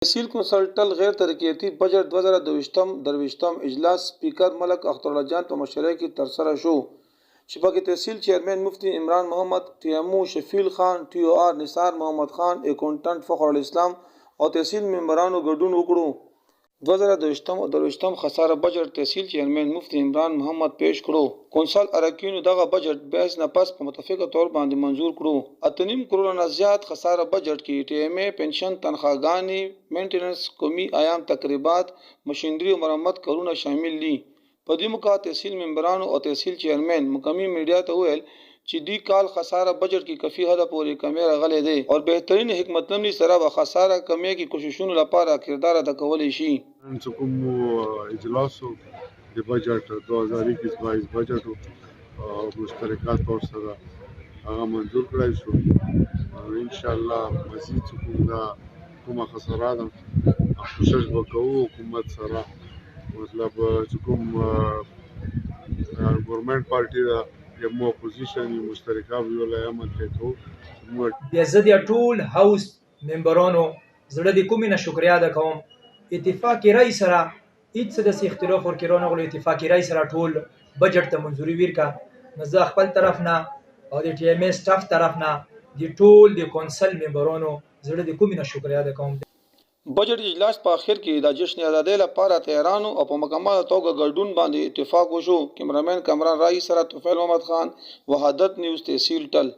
تحصیل کنسلټل غیر ترقیاتی بجټ 2023 اجلاس سپیکر ملک اختر الله جان په مشرۍ کې ترسره شو چې پکې تحصیل چیرمن مفتی عمران محمد ټي ام او شفیل خان ټي او آر نثار محمد خان اکاونټنټ فخر الاسلام او تحصیل ممبرانو ګډون وکړو 2023 خساره بجټ تحصیل چیرمن مفتی عمران محمد پیش کړو کونسل اراکینو دغه بجټ بیس نه پس په متفقه تور باندې منزور کړو 8.5 کروڑ نه زیات خساره بجټ کې ټي ام ای پنشن تنخواهګانی مینټیننس قومي عیام تقریبات مشینری او مرمت کارونه شامل دي په دې موقع تحصیل ممبرانو او تحصیل چیرمن مقامی میډیا ته ویل چې دی کال خساره بجټ کې کافي حد پورې کمی راغلی دی او بهترین حکمت عملی سره به خساره کمی کې کوششونو لپاره کردار ادا کولی شي کوم اجلاس د بجټ 2021-22 بجټ او مشترکات تور سره هغه منظور کړی شو ان شاء الله مزید کومه خساره ده کوشش وکړو حکومت سره مطلب چې کوم ګورنمنت پارټي دا یو اپوزیشن مشترکه ویولای عمل کوي بیا زه د ټول هاوس ممبرانو زړه د کومې نه شکریا ادا کوم اتفاقی رای سره هیڅ د اختلاف ورکرونه غو اتفاقی رای سره ټول بجټ ته منځوري ورکا نه زه خپل طرف نه او د ټي ام ای سټاف طرف نه د ټول د کونسل ممبرانو زړه د کومې نه شکریا ادا کوم بجټ اجلاس په اخر کې د جشن ازادۍ لپاره تهرانو او په مکمل توګه ګډون باندې اتفاق وشو کیمرامین کامران رای سره توفیل محمد خان وحدت نیوز تحصیل ټل